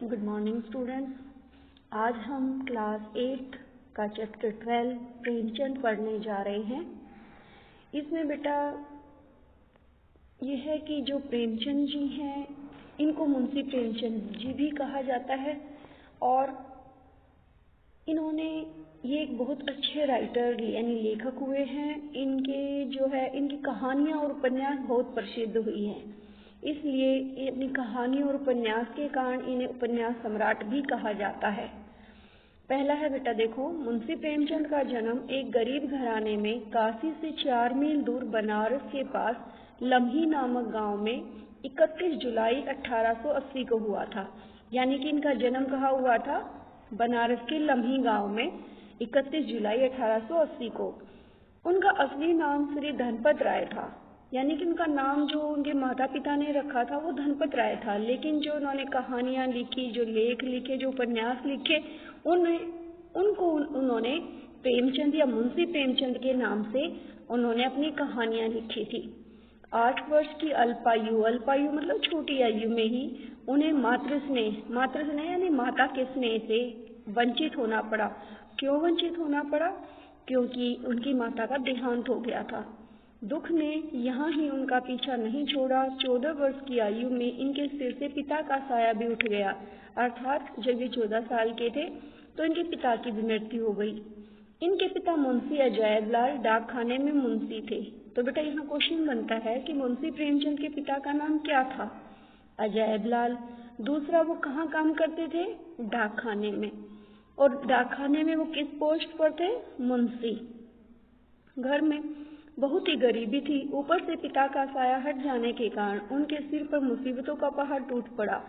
Good morning students. आज हम class 8 का चैप्टर 12 प्रेमचंद पढ़ने जा रहे हैं। इसमें बेटा यह है कि जो प्रेमचंद जी हैं इनको मुंशी प्रेमचंद जी भी कहा जाता है और इन्होंने ये एक बहुत अच्छे राइटर यानी लेखक हुए हैं। इनकी कहानियाँ और उपन्यास बहुत प्रसिद्ध हुई हैं, इसलिए अपनी कहानी और उपन्यास के कारण इन्हें उपन्यास सम्राट भी कहा जाता है। पहला है बेटा देखो, मुंशी प्रेमचंद का जन्म एक गरीब घराने में काशी से 4 मील दूर बनारस के पास लम्ही नामक गांव में 31 जुलाई 1880 को हुआ था। यानी कि इनका जन्म कहाँ हुआ था? बनारस के लम्ही गांव में 31 जुलाई 1880 को। उनका असली नाम श्री धनपत राय था, यानी कि उनका नाम जो उनके माता पिता ने रखा था वो धनपत राय था। लेकिन जो उन्होंने कहानियाँ लिखी, जो लेख लिखे, जो उपन्यास लिखे, उनको उन्होंने प्रेमचंद या मुंशी प्रेमचंद के नाम से उन्होंने अपनी कहानियाँ लिखी थी। 8 वर्ष की अल्पायु मतलब छोटी आयु में ही उन्हें मातृ स्नेह यानी माता के स्नेह से वंचित होना पड़ा। क्यों वंचित होना पड़ा? क्योंकि उनकी माता का देहांत हो गया था। दुख ने यहाँ ही उनका पीछा नहीं छोड़ा। 14 वर्ष की आयु में इनके सिर से पिता का साया भी उठ गया, अर्थात जब ये 14 साल के थे तो इनके पिता की भी मृत्यु हो गई। इनके पिता मुंशी अजायबलाल डाक खाने में मुंशी थे। तो बेटा यहाँ क्वेश्चन बनता है कि मुंशी प्रेमचंद के पिता का नाम क्या था? अजायबलाल। दूसरा, वो कहाँ काम करते थे? डाक खाने में। और डाक खाने में वो किस पोस्ट पर थे? मुंशी। घर में बहुत ही गरीबी थी, ऊपर से पिता का साया हट जाने के कारण उनके सिर पर मुसीबतों का पहाड़ टूट पड़ा।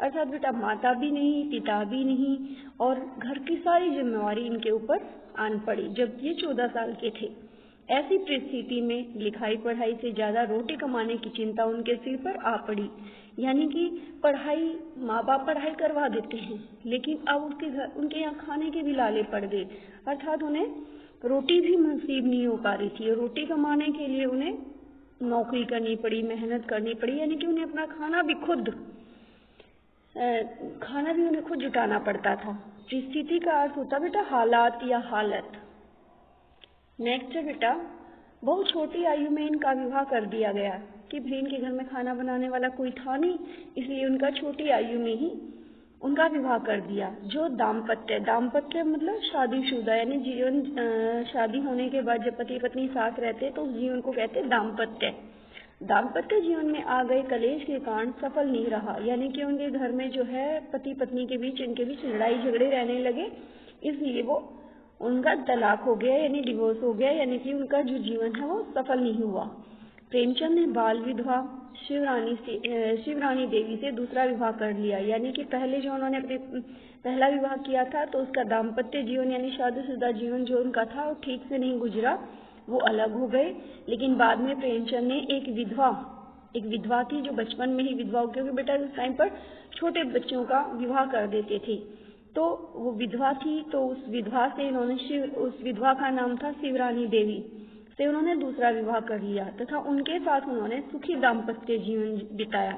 अर्थात बेटा माता भी नहीं, पिता भी नहीं और घर की सारी जिम्मेवारी इनके ऊपर आन पड़ी जब ये 14 साल के थे। ऐसी परिस्थिति में लिखाई पढ़ाई से ज्यादा रोटी कमाने की चिंता उनके सिर पर आ पड़ी। यानी कि पढ़ाई, माँ बाप पढ़ाई करवा देते हैं, लेकिन अब उनके यहाँ खाने के भी लाले पड़ गए। अर्थात उन्हें रोटी भी नसीब नहीं हो पा रही थी और रोटी कमाने के लिए उन्हें नौकरी करनी पड़ी, मेहनत करनी पड़ी। यानी कि उन्हें अपना खाना भी उन्हें खुद जुटाना पड़ता था। परिस्थिति का अर्थ होता बेटा हालात या हालत। नेक्स्ट है बेटा, बहुत छोटी आयु में इनका विवाह कर दिया गया कि भाई इनके घर में खाना बनाने वाला कोई था नहीं, इसलिए उनका छोटी आयु में ही उनका विवाह कर दिया। जो दाम्पत्य मतलब शादीशुदा, यानी जीवन शादी होने के बाद जब पति पत्नी साथ रहते तो उस जीवन को कहते दाम्पत्य जीवन में आ गए कलेश के कारण सफल नहीं रहा। यानी कि उनके घर में जो है पति पत्नी के बीच इनके बीच लड़ाई झगड़े रहने लगे, इसलिए वो उनका तलाक हो गया यानी डिवोर्स हो गया। यानी कि उनका जो जीवन है वो सफल नहीं हुआ। प्रेमचंद ने बाल विधवा शिवरानी देवी से दूसरा विवाह कर लिया। यानी कि पहले जो उन्होंने अपने पहला विवाह किया था तो उसका दाम्पत्य जीवन यानी शादीशुदा जीवन जो उनका था वो ठीक से नहीं गुजरा, वो अलग हो गए। लेकिन बाद में प्रेमचंद ने एक विधवा थी जो बचपन में ही विधवा हो, क्योंकि बेटा उस टाइम पर छोटे बच्चों का विवाह कर देते थे, तो वो विधवा थी। तो उस विधवा का नाम था शिवरानी देवी से उन्होंने दूसरा विवाह कर लिया तथा उनके साथ उन्होंने सुखी दाम्पत्य जीवन बिताया।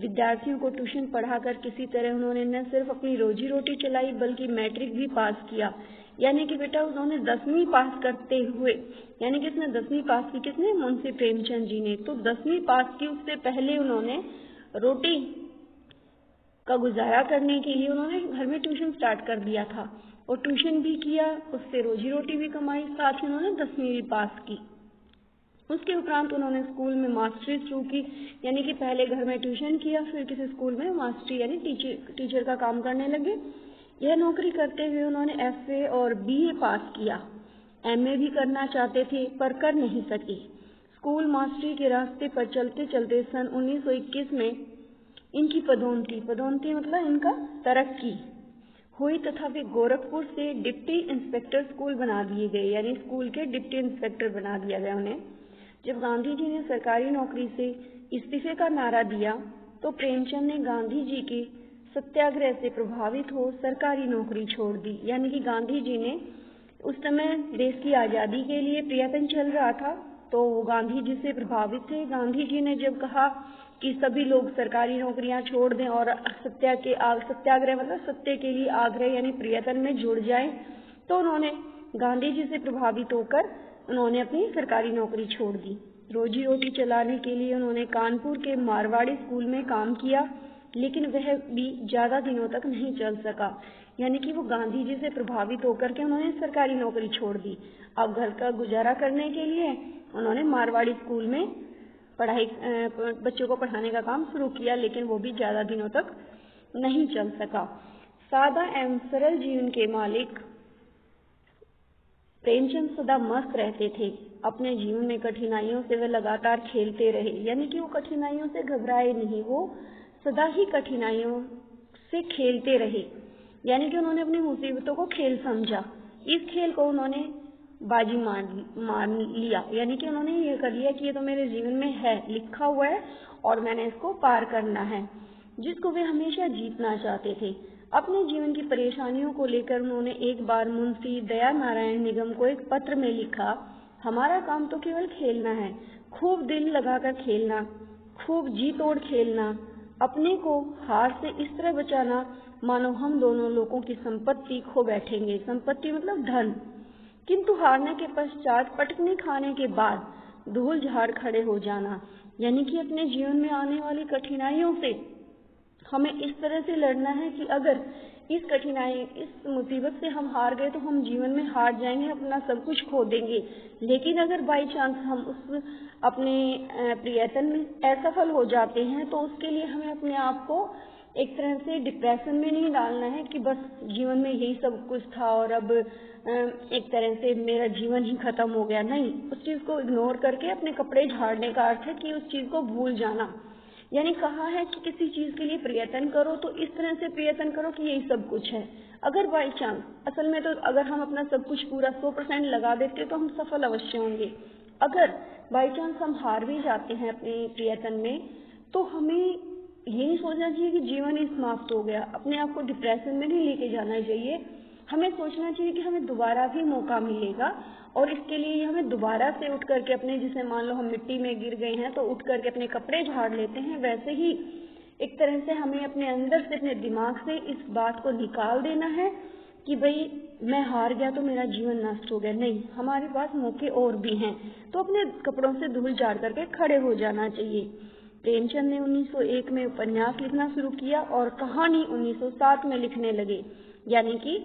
विद्यार्थियों को ट्यूशन पढ़ाकर किसी तरह उन्होंने न सिर्फ अपनी रोजी रोटी चलाई बल्कि मैट्रिक भी पास किया। यानी कि बेटा उन्होंने 10वीं पास करते हुए, यानी कि इसने 10वीं पास की, किसने? मुंशी प्रेमचंद जी ने। तो 10वीं पास की, उससे पहले उन्होंने रोटी का गुजारा करने के लिए उन्होंने घर में ट्यूशन स्टार्ट कर दिया था और ट्यूशन भी किया, उससे रोजी रोटी भी कमाई, साथ ही उन्होंने 10वीं भी पास की। उसके उपरांत उन्होंने स्कूल में मास्टरी शुरू की। यानी कि पहले घर में ट्यूशन किया, फिर किसी स्कूल में मास्टरी यानी टीचर का काम करने लगे। यह नौकरी करते हुए उन्होंने FA और BA पास किया। MA भी करना चाहते थे पर कर नहीं सके। स्कूल मास्टरी के रास्ते पर चलते चलते सन 1921 में इनकी पदोन्नति मतलब इनका तरक्की हुई तथा वे गोरखपुर से डिप्टी इंस्पेक्टर स्कूल बना दिए गए। यानी स्कूल के डिप्टी इंस्पेक्टर बना दिया गया उन्हें। जब गांधी जी ने सरकारी नौकरी से इस्तीफे का नारा दिया तो प्रेमचंद ने गांधी जी के सत्याग्रह से प्रभावित हो सरकारी नौकरी छोड़ दी। यानी कि गांधी जी ने उस समय देश की आज़ादी के लिए प्रयत्न चल रहा था तो वो गांधी जी से प्रभावित थे। गांधी जी ने जब कहा कि सभी लोग सरकारी नौकरियां छोड़ दें और सत्याग्रह मतलब सत्य के लिए आग्रह यानी प्रयत्न में जुड़ जाएं। तो उन्होंने गांधी जी से प्रभावित होकर उन्होंने अपनी सरकारी नौकरी छोड़ दी। रोजी रोटी चलाने के लिए उन्होंने कानपुर के मारवाड़ी स्कूल में काम किया, लेकिन वह भी ज्यादा दिनों तक नहीं चल सका। यानी कि वो गांधी जी से प्रभावित होकर के उन्होंने सरकारी नौकरी छोड़ दी। अब घर का गुजारा करने के लिए उन्होंने मारवाड़ी स्कूल में बच्चों को पढ़ाने का काम शुरू किया, लेकिन वो भी ज्यादा दिनों तक नहीं चल सका। सादा एवं सरल जीवन के मालिक प्रेमचंद सदा मस्त रहते थे। अपने जीवन में कठिनाइयों से वे लगातार खेलते रहे, यानी कि वो कठिनाइयों से घबराए नहीं, वो सदा ही कठिनाइयों से खेलते रहे। यानी कि उन्होंने अपनी मुसीबतों को खेल समझा। इस खेल को उन्होंने बाजी मान लिया, यानी कि उन्होंने ये कर लिया कि ये तो मेरे जीवन में है, लिखा हुआ है और मैंने इसको पार करना है, जिसको वे हमेशा जीतना चाहते थे। अपने जीवन की परेशानियों को लेकर उन्होंने एक बार मुंशी दया नारायण निगम को एक पत्र में लिखा, हमारा काम तो केवल खेलना है, खूब दिल लगाकर खेलना, खूब जी तोड़ खेलना, अपने को हार से इस तरह बचाना मानो हम दोनों लोगों की संपत्ति खो बैठेंगे। संपत्ति मतलब धन। किंतु हारने के पश्चात पटकनी खाने के बाद धूल झाड़ खड़े हो जाना, यानी कि अपने जीवन में आने वाली कठिनाइयों से हमें इस तरह से लड़ना है कि अगर इस मुसीबत से हम हार गए तो हम जीवन में हार जाएंगे, अपना सब कुछ खो देंगे। लेकिन अगर बाई चांस हम उस अपने प्रयत्न में असफल हो जाते हैं तो उसके लिए हमें अपने आप को एक तरह से डिप्रेशन में नहीं डालना है कि बस जीवन में यही सब कुछ था और अब एक तरह से मेरा जीवन ही खत्म हो गया। नहीं, उस चीज को इग्नोर करके अपने कपड़े झाड़ने का अर्थ है कि उस चीज को भूल जाना। यानी कहा है कि किसी चीज के लिए प्रयत्न करो तो इस तरह से प्रयत्न करो कि यही सब कुछ है। अगर बाई चांस असल में तो अगर हम अपना सब कुछ पूरा 100% लगा देते तो हम सफल अवश्य होंगे। अगर बाई चांस हम हार भी जाते हैं अपने प्रयत्न में तो हमें यही सोचना चाहिए कि जीवन ही समाप्त हो गया। अपने आप को डिप्रेशन में नहीं लेके जाना चाहिए। हमें सोचना चाहिए कि हमें दोबारा भी मौका मिलेगा और इसके लिए हमें दोबारा से उठ करके अपने, जैसे मान लो हम मिट्टी में गिर गए हैं तो उठ करके अपने कपड़े झाड़ लेते हैं, वैसे ही एक तरह से हमें अपने अंदर से, अपने दिमाग से इस बात को निकाल देना है कि भाई मैं हार गया तो मेरा जीवन नष्ट हो गया। नहीं, हमारे पास मौके और भी हैं, तो अपने कपड़ों से धूल झाड़ करके खड़े हो जाना चाहिए। प्रेमचंद ने 1901 में उपन्यास लिखना शुरू किया और कहानी 1907 में लिखने लगे। यानी कि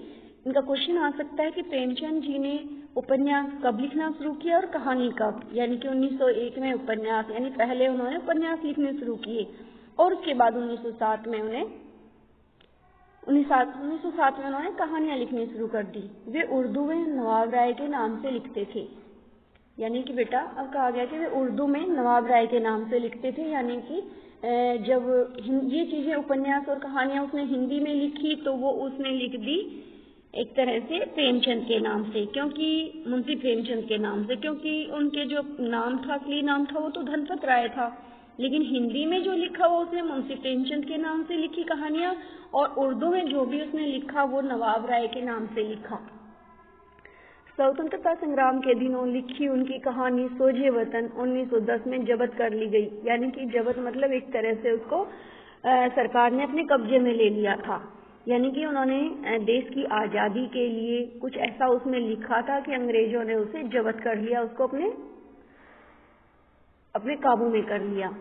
इनका क्वेश्चन आ सकता है कि प्रेमचंद जी ने उपन्यास कब लिखना शुरू किया और कहानी कब। यानी कि 1901 में उपन्यास, यानी पहले उन्होंने उपन्यास लिखने शुरू किए और उसके बाद 1907 में उन्होंने कहानियां लिखनी शुरू कर दी। वे उर्दू में नवाब राय के नाम से लिखते थे। यानी कि बेटा अब कहा गया कि वे उर्दू में नवाब राय के नाम से लिखते थे। यानी कि जब ये चीजें उपन्यास और कहानियां उसने हिंदी में लिखी तो वो उसने लिख दी एक तरह से प्रेमचंद के नाम से, क्योंकि मुंशी प्रेमचंद के नाम से, क्योंकि उनके जो नाम था, असली नाम था वो तो धनपत राय था। लेकिन हिंदी में जो लिखा वो उसने मुंशी प्रेमचंद के नाम से लिखी कहानियां, और उर्दू में जो भी उसने लिखा वो नवाब राय के नाम से लिखा। स्वतंत्रता संग्राम के दिनों लिखी उनकी कहानी सोझे वतन 1910 में जब्त कर ली गई। यानी कि जब्त मतलब एक तरह से उसको सरकार ने अपने कब्जे में ले लिया था। यानी कि उन्होंने देश की आजादी के लिए कुछ ऐसा उसमें लिखा था कि अंग्रेजों ने उसे जब्त कर लिया, उसको अपने काबू में कर लिया।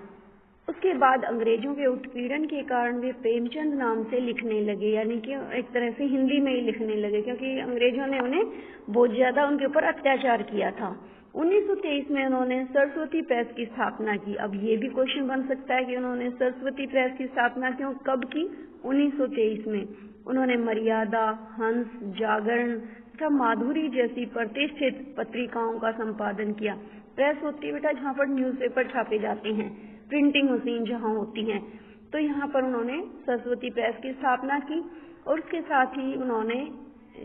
उसके बाद अंग्रेजों के उत्पीड़न के कारण वे प्रेमचंद नाम से लिखने लगे, यानी कि एक तरह से हिंदी में ही लिखने लगे, क्योंकि अंग्रेजों ने उन्हें बहुत ज्यादा उनके ऊपर अत्याचार किया था। 1923 में उन्होंने सरस्वती प्रेस की स्थापना की। अब ये भी क्वेश्चन बन सकता है कि उन्होंने सरस्वती प्रेस की स्थापना कब की? 1923 में। उन्होंने मर्यादा, हंस, जागरण तथा माधुरी जैसी प्रतिष्ठित पत्रिकाओं का संपादन किया। प्रेस होती है बेटा जहाँ पर न्यूज़पेपर छापे जाते हैं, प्रिंटिंग मशीन जहाँ होती हैं, तो यहाँ पर उन्होंने सरस्वती प्रेस की स्थापना की। और उसके साथ ही उन्होंने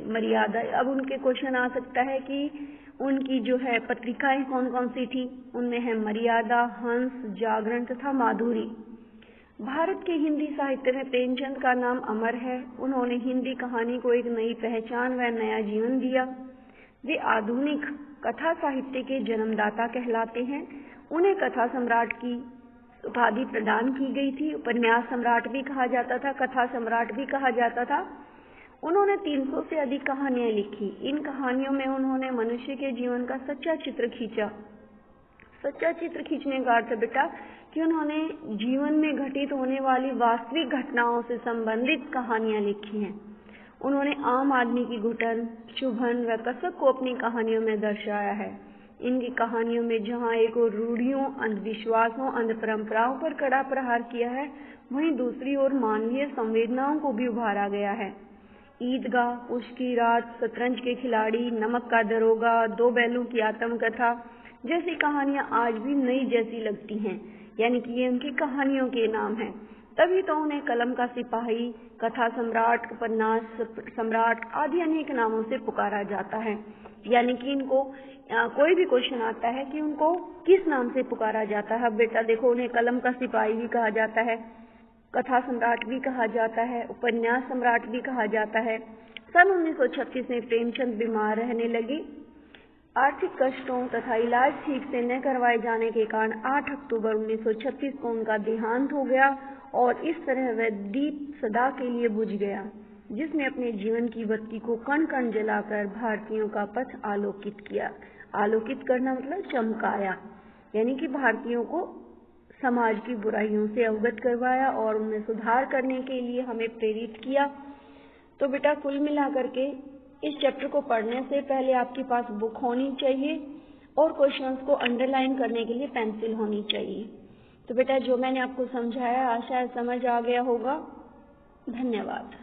मर्यादा, अब उनके क्वेश्चन आ सकता है कि उनकी जो है पत्रिकाएं कौन कौन सी थी? उनमें है मर्यादा, हंस, जागरण तथा माधुरी। भारत के हिंदी साहित्य में प्रेमचंद का नाम अमर है। उन्होंने हिंदी कहानी को एक नई पहचान व नया जीवन दिया। वे आधुनिक कथा साहित्य के जन्मदाता कहलाते हैं। उन्हें कथा सम्राट की उपाधि प्रदान की गई थी। उपन्यास सम्राट भी कहा जाता था, कथा सम्राट भी कहा जाता था। उन्होंने 300 से अधिक कहानियां लिखी। इन कहानियों में उन्होंने मनुष्य के जीवन का सच्चा चित्र खींचा। सच्चा चित्र खींचने का अर्थ बेटा कि उन्होंने जीवन में घटित होने वाली वास्तविक घटनाओं से संबंधित कहानियां लिखी हैं। उन्होंने आम आदमी की घुटन, चुभन व कसक को अपनी कहानियों में दर्शाया है। इनकी कहानियों में जहां एक ओर रूढ़ियों, अंधविश्वासों, अंध परंपराओं पर कड़ा प्रहार किया है, वहीं दूसरी ओर मानवीय संवेदनाओं को भी उभारा गया है। ईदगाह, उष की रात, शतरंज के खिलाड़ी, नमक का दरोगा, दो बैलों की आत्मकथा जैसी कहानियां आज भी नई जैसी लगती हैं, यानी कि ये उनकी कहानियों के नाम हैं। तभी तो उन्हें कलम का सिपाही, कथा सम्राट, उपन्यास सम्राट आदि अनेक नामों से पुकारा जाता है। यानी कि इनको कोई भी क्वेश्चन आता है कि उनको किस नाम से पुकारा जाता है। अब बेटा देखो, उन्हें कलम का सिपाही भी कहा जाता है, कथा सम्राट भी कहा जाता है, उपन्यास सम्राट भी कहा जाता है। सन 1936 में प्रेमचंद बीमार रहने लगे। आर्थिक कष्टों तथा इलाज ठीक से न करवाए जाने के कारण 8 अक्टूबर 1936 को उनका देहांत हो गया और इस तरह वह दीप सदा के लिए बुझ गया, जिसने अपने जीवन की बत्ती को कण कण जलाकर भारतीयों का पथ आलोकित किया। आलोकित करना मतलब चमकाया, यानी कि भारतीयों को समाज की बुराइयों से अवगत करवाया और उनमें सुधार करने के लिए हमें प्रेरित किया। तो बेटा कुल मिलाकर के इस चैप्टर को पढ़ने से पहले आपके पास बुक होनी चाहिए और क्वेश्चंस को अंडरलाइन करने के लिए पेंसिल होनी चाहिए। तो बेटा जो मैंने आपको समझाया आशा है समझ आ गया होगा। धन्यवाद।